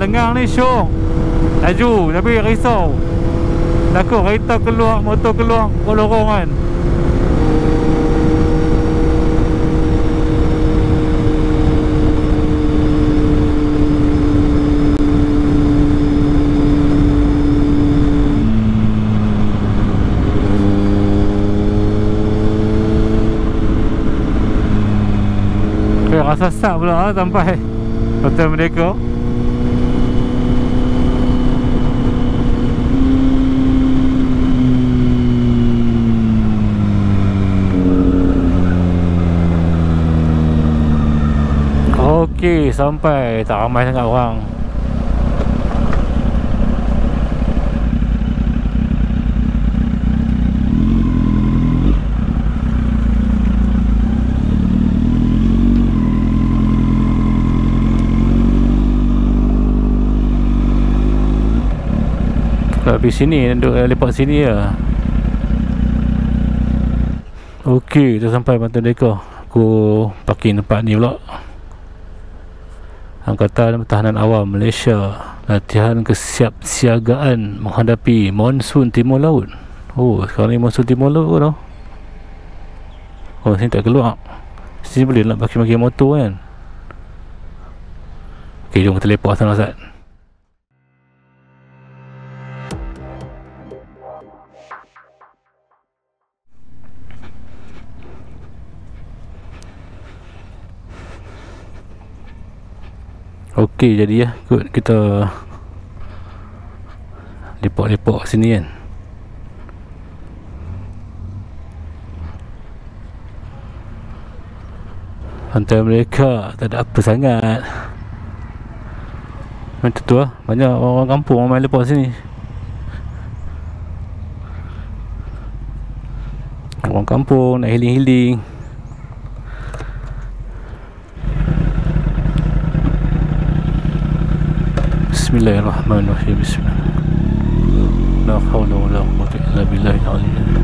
lengang ni syok. Laju tapi risau. Takut kereta keluar, motor keluar kat lorong kan. Rasa sak pula sampai Hotel Merdeka. Okey, sampai. Tak ramai sangat orang. Habis sini, duduk lepak sini lah. Okey, kita sampai Pantai Merdeka. Aku parking tempat ni pula. Angkatan Pertahanan Awam Malaysia, latihan kesiapsiagaan menghadapi monsun Timur Laut. Oh, sekarang ni monsun Timur Laut tau. Oh, sini tak keluar. Sini boleh nak parking motor kan. Okey, jom kita lepak sana Ustaz. Okey, jadi ya, kita lepak-lepak sini kan. Pantai Merdeka tak ada apa sangat. Macam tu lah, banyak orang kampung main lepak sini. Orang kampung nak healing-healing. Bismillahirrahmanirrahim. Bismillah. La hawla wa la quwwata illa billahil aliyyil azim.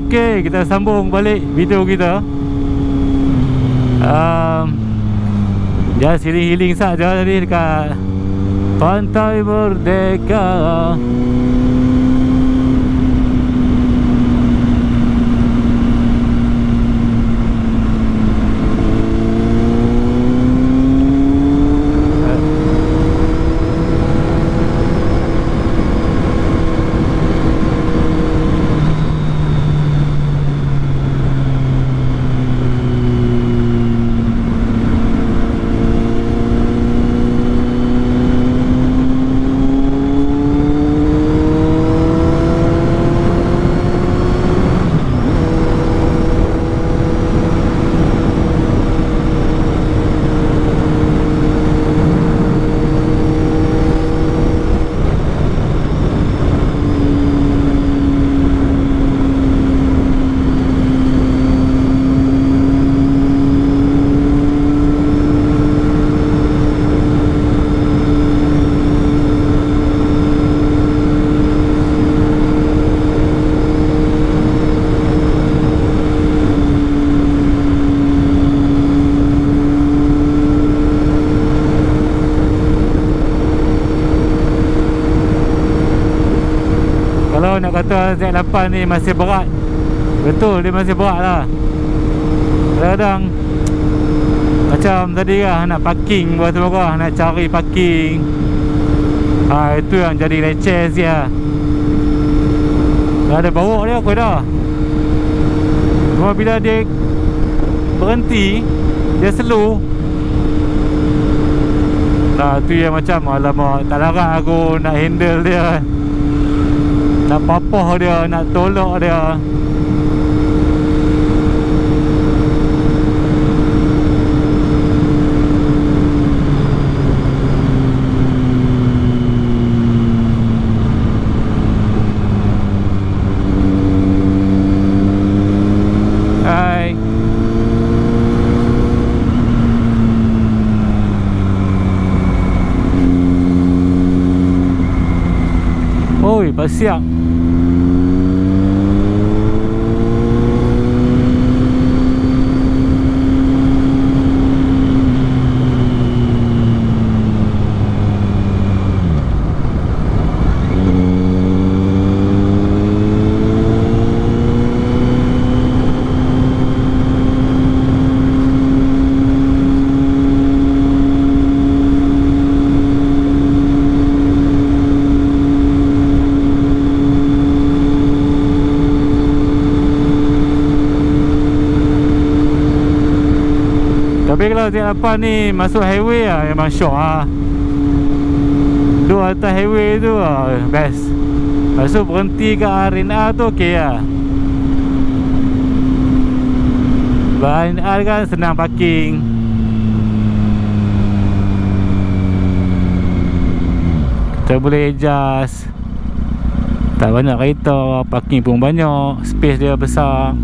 Okey, kita sambung balik video kita. Just healing saja tadi dekat Pantai Merdeka. Nak kata Z8 ni masih berat, betul dia masih berat lah. Kadang-kadang macam tadi lah, nak parking batu merah, nak cari parking, itu yang jadi leceh sikit lah. Dah ada bawa dia aku dah. Cuma bila dia berhenti, dia slow, tu yang macam alamak, tak larat aku nak handle dia, nak papah dia, nak tolak dia. dapat siap. Tapi kalau tiap lepas ni masuk highway lah, memang syok lah. Dua atas highway tu lah, best. Lepas tu berhenti kat RNR tu okey lah. RNR kan senang parking. Kita boleh adjust. Tak banyak kereta, parking pun banyak, space dia besar.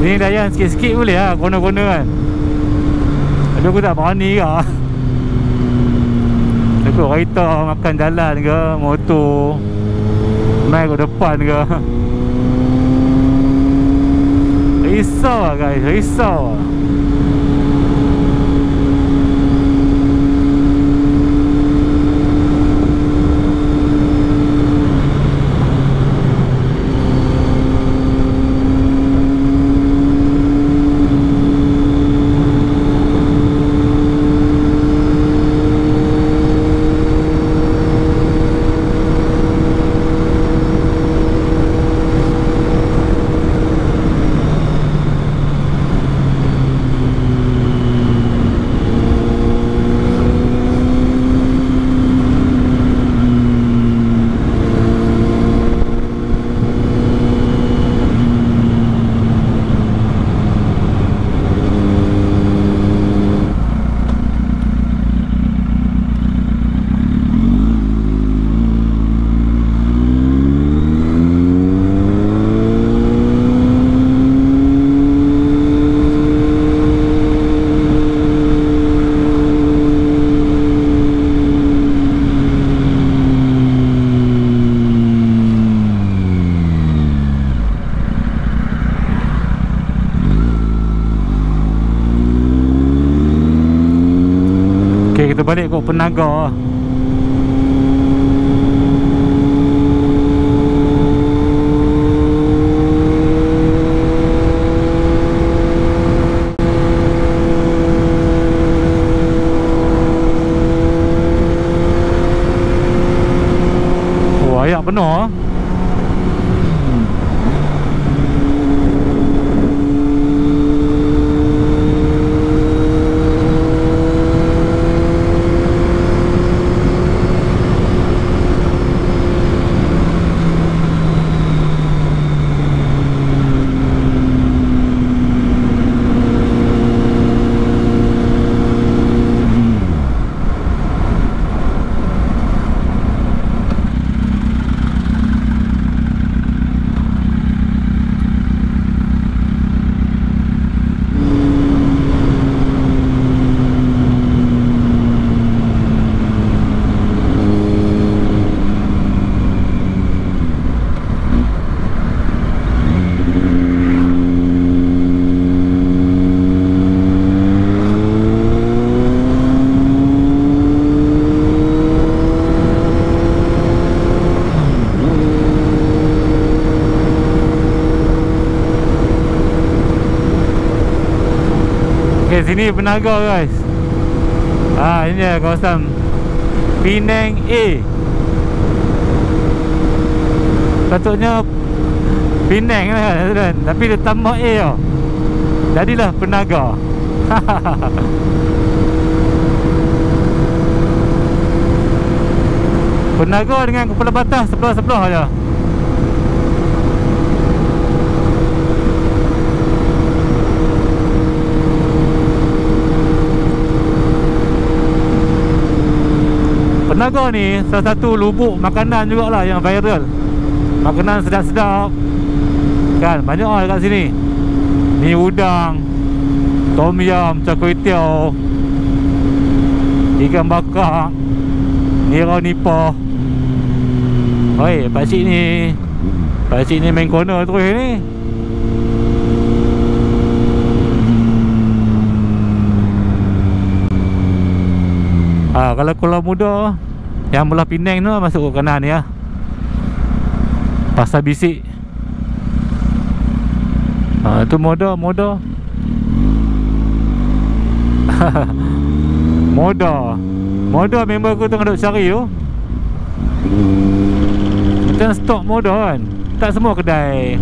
Ni layan sikit-sikit boleh lah, corner-corner kan. Tapi aku tak berani lah. Takut kereta makan jalan ke, motor main kat depan ke. Risau lah guys, risau lah. Kita balik kot Penaga. Oh, ayak penuh. Okay, sini Penaga guys. Ini dia kawasan Penang A. Patutnya Penang lah kan, tapi dia tambah A tau. Jadilah Penaga. Penaga dengan Kepala Batas sebelah-sebelah aja. Penaga ni salah satu lubuk makanan jugalah yang viral. Makanan sedap-sedap kan, banyak lah kat sini. Ni udang, tom yum, char kway teow, ikan bakar, nira nipah. Oi, pakcik ni main corner terus ni. Kalau Kuala Muda yang belah Penang tu masuk ke kanan ya. Pasar Bisik. Tu Moda. Moda member aku tengah duk cari tu. Kita stok Moda kan. Tak semua kedai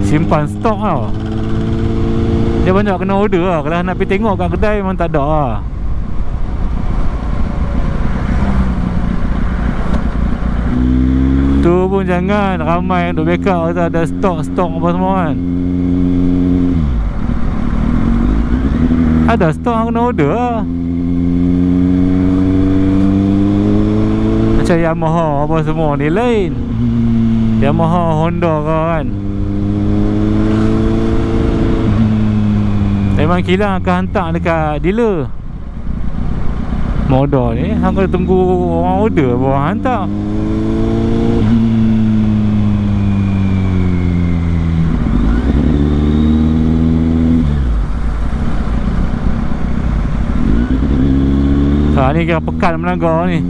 simpan stok tau. Dia banyak kena order lah. Kalau nak pergi tengok kat kedai memang tak ada lah. Tu pun jangan ramai yang duk backup kata ada stok apa semua kan. Ada stok yang kena order lah. Macam Yamaha apa semua ni lain. Yamaha, Honda kan. Memang kilang akan hantar dekat dealer. Moda ni hang kena tunggu orang order baru hantar. Ni kira pekan Melanggar ni.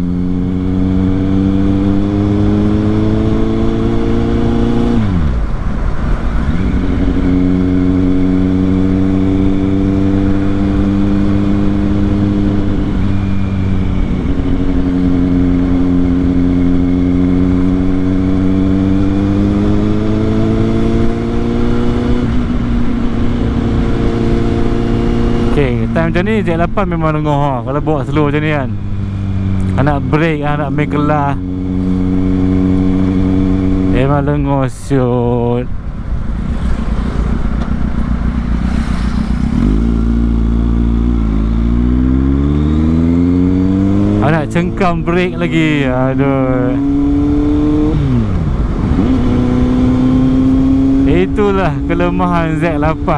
Time macam ni Z8 memang lengoh ha. Kalau bawa slow macam ni kan, nak break, nak main kelah, memang lengoh siut. Nak cengkam break lagi. Aduh. Itulah kelemahan Z8.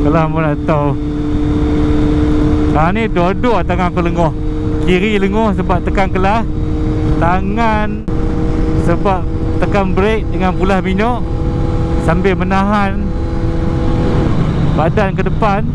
Kalau kamu nak tahu. Ni dua-dua tangan aku lengoh. Kiri lengoh sebab tekan kelas, tangan sebab tekan brake dengan pulas minyak sambil menahan badan ke depan.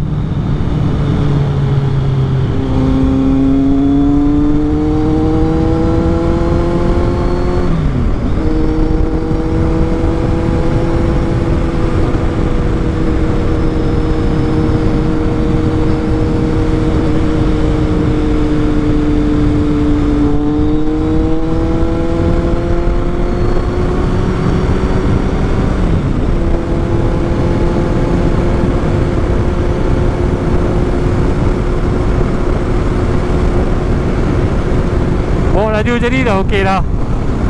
Laju jadi dah okey dah.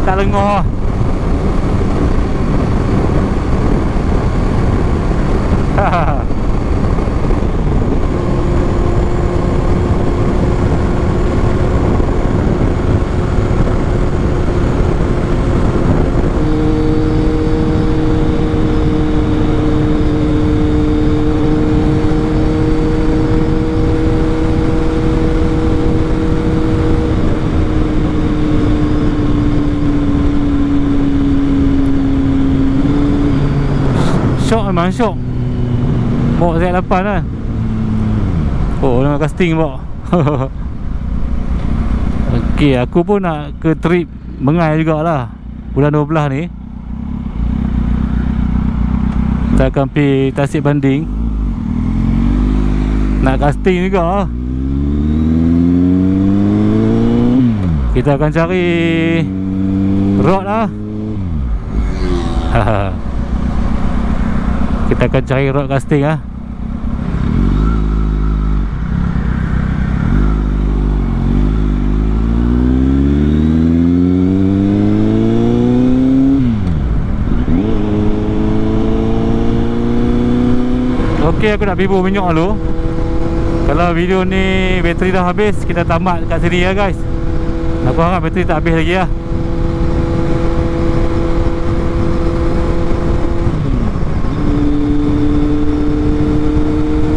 Tak lengoh lah. Memang syok bawa Z8 kan. Oh, dengan casting bawa. Okey, aku pun nak ke trip Bengai jugalah bulan 12 ni. Kita akan pergi Tasik Banding. Nak casting juga. Kita akan cari rod lah. Kita akan cari rod casting lah. Ok, aku nak bibu minyak dulu. Kalau video ni bateri dah habis, kita tamat kat sini ya guys. Aku harap bateri tak habis lagi lah.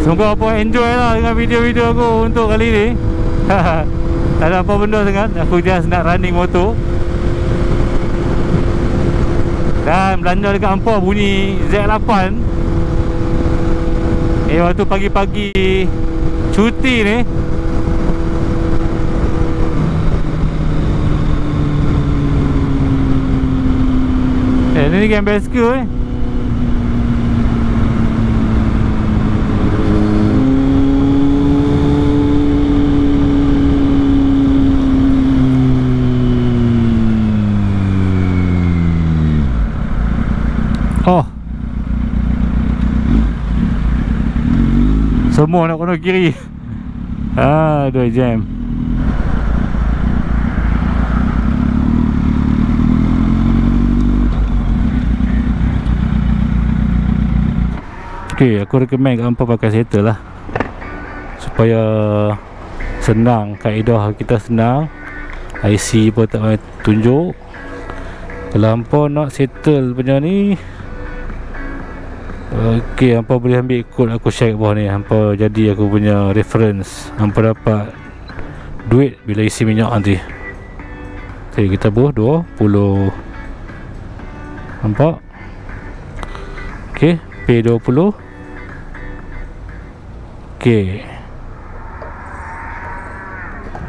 Semoga apa enjoy lah dengan video-video aku untuk kali ni. Tak ada apa benda sangat. Aku just nak running motor. Dan belanja dekat Ampor bunyi Z8. Waktu pagi-pagi cuti ni. Ni game best ke Oh, semua nak kena kiri. Aduh, jam. Ok, aku recommend kat hampa pakai settle lah, supaya senang, kaedah kita senang. IC pun tak payah tunjuk. Kalau hampa nak settle punya ni, ok, hampa boleh ambil kod aku share kat bawah ni. Hampa jadi aku punya reference. Hampa dapat duit bila isi minyak nanti. Ok, kita buh 20. Nampak? Ok, P20. Ok,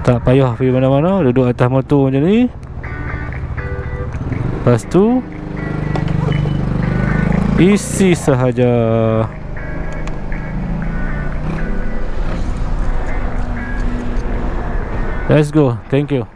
tak payah pergi mana-mana, duduk atas motor macam ni. Lepas tu isi sahaja. Let's go. Thank you.